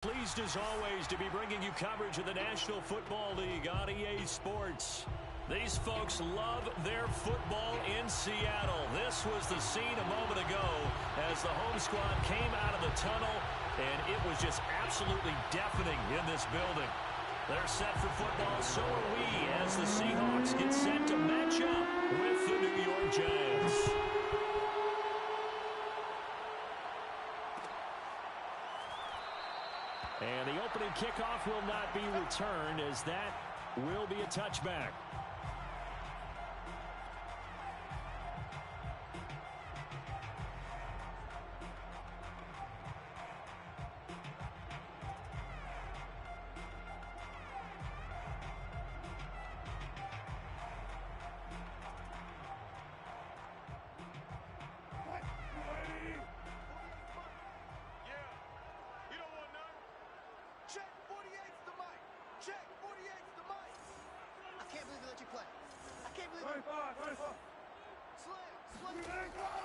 Pleased as always to be bringing you coverage of the National Football League on EA Sports. These folks love their football in Seattle. This was the scene a moment ago as the home squad came out of the tunnel, and it was just absolutely deafening in this building. They're set for football, so are we, as the Seahawks get set to match up with the New York Giants. And the opening kickoff will not be returned, as that will be a touchback.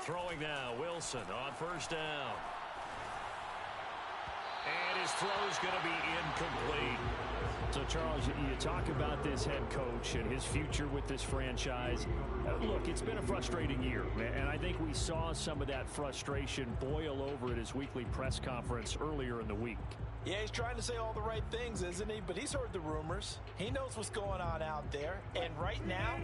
Throwing now, Wilson on first down. And his throw is going to be incomplete. So, Charles, you talk about this head coach and his future with this franchise. Look, it's been a frustrating year, and I think we saw some of that frustration boil over at his weekly press conference earlier in the week. Yeah, he's trying to say all the right things, isn't he? But he's heard the rumors. He knows what's going on out there. And right now,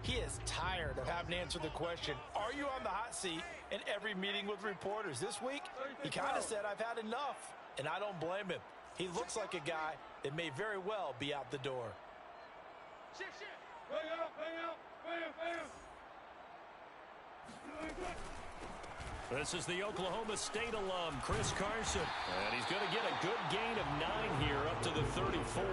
he is tired of having to answer the question, are you on the hot seat in every meeting with reporters? This week, he kind of said, I've had enough. And I don't blame him. He looks like a guy that may very well be out the door. This is the Oklahoma State alum, Chris Carson. And he's going to get a good gain of 9 here up to the 34.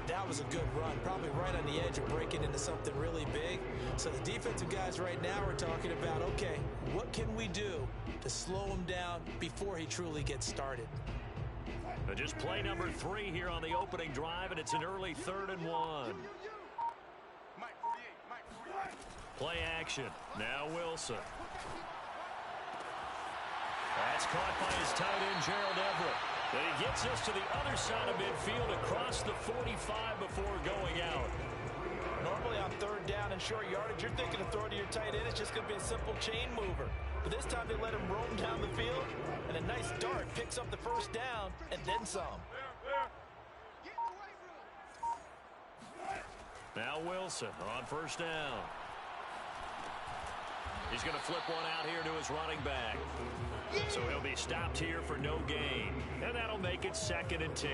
That was a good run, probably right on the edge of breaking into something really big. So the defensive guys right now are talking about, okay, what can we do to slow him down before he truly gets started? But just play number 3 here on the opening drive, and it's an early 3rd and 1. Play action. Now Wilson. That's caught by his tight end, Gerald Everett. And he gets us to the other side of midfield across the 45 before going out. Normally on 3rd down and short yardage, you're thinking of throwing to your tight end. It's just going to be a simple chain mover. But this time they let him roam down the field, and a nice dart picks up the first down and then some. Now Wilson on first down. He's going to flip one out here to his running back. So he'll be stopped here for no gain. And that'll make it 2nd and 10.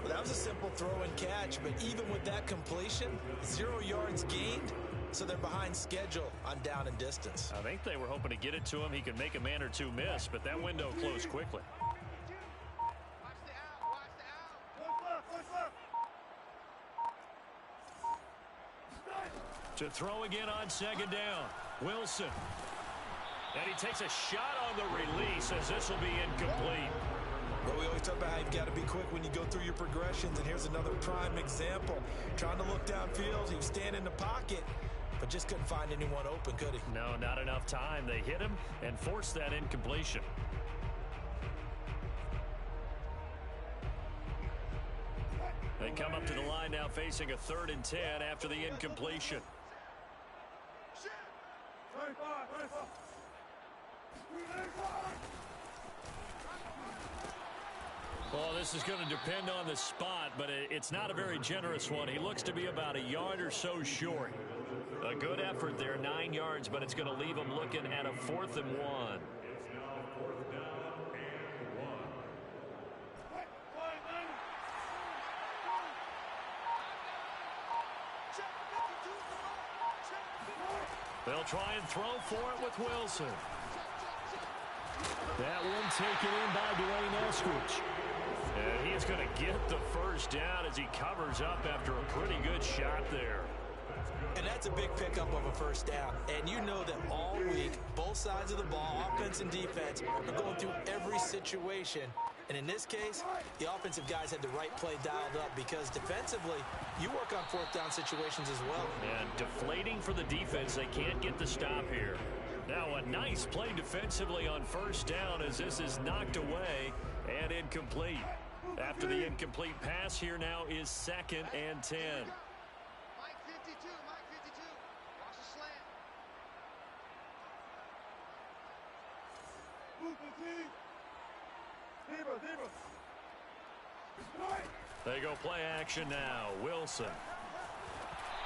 Well, that was a simple throw and catch, but even with that completion, 0 yards gained, so they're behind schedule on down and distance. I think they were hoping to get it to him. He could make a man or two miss, but that window closed quickly. To throw again on 2nd down. Wilson. And he takes a shot on the release as this will be incomplete. Well, we always talk about how you've got to be quick when you go through your progressions, and here's another prime example. Trying to look downfield, he was standing in the pocket, but just couldn't find anyone open, could he? No, not enough time. They hit him and forced that incompletion. They come up to the line now facing a 3rd and 10 after the incompletion. Well, this is going to depend on the spot, but it's not a very generous one. He looks to be about a yard or so short. A good effort there, 9 yards, but it's going to leave him looking at a 4th and 1. They'll try and throw for it with Wilson. That one taken in by Dwayne Eskridge. And he's going to get the first down as he covers up after a pretty good shot there. And that's a big pickup of a first down. And you know that all week, both sides of the ball, offense and defense, are going through every situation. And in this case, the offensive guys had the right play dialed up because defensively, you work on 4th down situations as well. And deflating for the defense. They can't get the stop here. Now a nice play defensively on first down as this is knocked away and incomplete. After the incomplete pass, here now is 2nd and 10. Mike 52, Mike 52. Watch the slant. They go play action now. Wilson.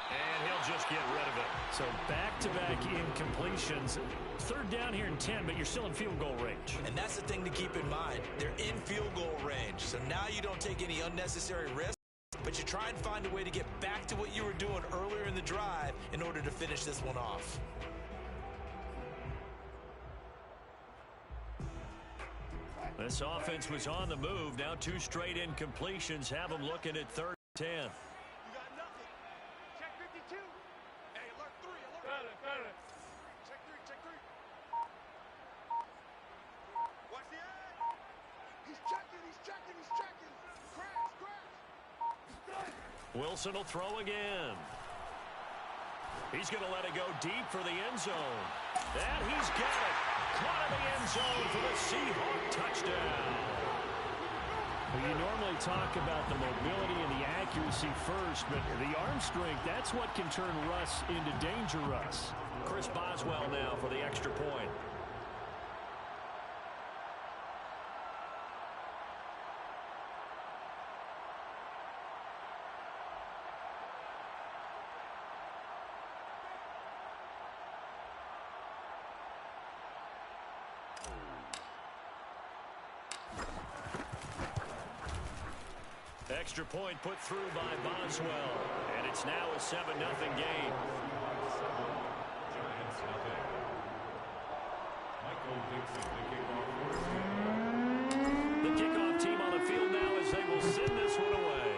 And he'll just get rid of it. So back-to-back incompletions. 3rd down here in 10, but you're still in field goal range. And that's the thing to keep in mind. They're in field goal range. So now you don't take any unnecessary risks, but you try and find a way to get back to what you were doing earlier in the drive in order to finish this one off. This offense was on the move. Now 2 straight incompletions have them looking at 3rd and 10. You got nothing. Check 52. Hey, alert 3, alert. Got it. Check 3, check 3. Watch the edge. He's checking. Crash. Wilson will throw again. He's going to let it go deep for the end zone. And he's got it. Caught in the end zone for the Seahawk touchdown. Well, you normally talk about the mobility and the accuracy first, but the arm strength, that's what can turn Russ into danger Russ. Chris Boswell now for the extra point. Extra point put through by Boswell, and it's now a 7-0 game. The kickoff team on the field now as they will send this one away.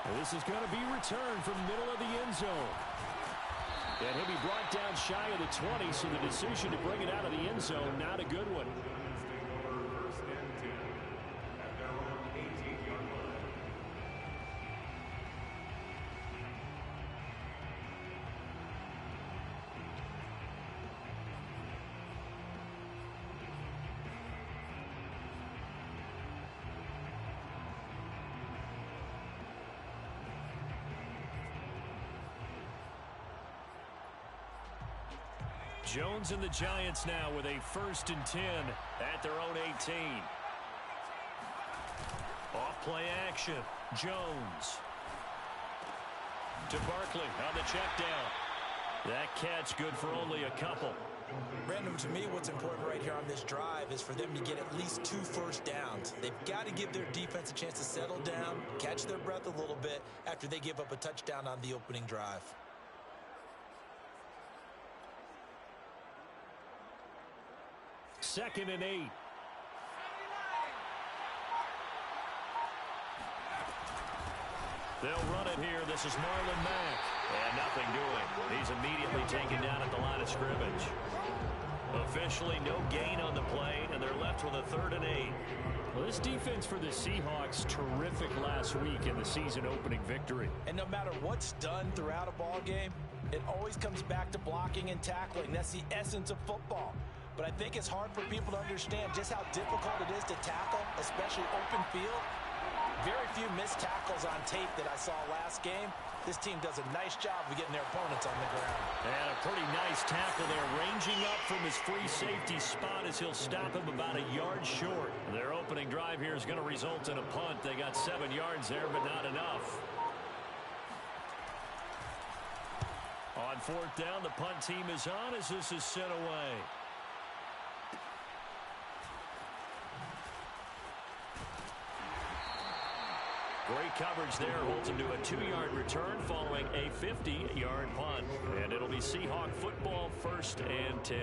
Well, this is going to be returned from the middle of the end zone. And he'll be brought down shy of the 20, so the decision to bring it out of the end zone, not a good one. Jones and the Giants now with a 1st and 10 at their own 18. Off play action. Jones. To Barkley on the check down. That catch good for only a couple. Brandon, to me, what's important right here on this drive is for them to get at least 2 first downs. They've got to give their defense a chance to settle down, catch their breath a little bit after they give up a touchdown on the opening drive. Second and 8. They'll run it here. This is Marlon Mack. And nothing doing. He's immediately taken down at the line of scrimmage. Officially no gain on the play, and they're left with a 3rd and 8. Well, this defense for the Seahawks, terrific last week in the season opening victory. And no matter what's done throughout a ball game, it always comes back to blocking and tackling. That's the essence of football. But I think it's hard for people to understand just how difficult it is to tackle, especially open field. Very few missed tackles on tape that I saw last game. This team does a nice job of getting their opponents on the ground. And a pretty nice tackle there, ranging up from his free safety spot as he'll stop him about a yard short. Their opening drive here is going to result in a punt. They got 7 yards there, but not enough. On 4th down, the punt team is on as this is sent away. Great coverage there, holds him to a 2-yard return following a 50-yard punt. And it'll be Seahawk football 1st and 10.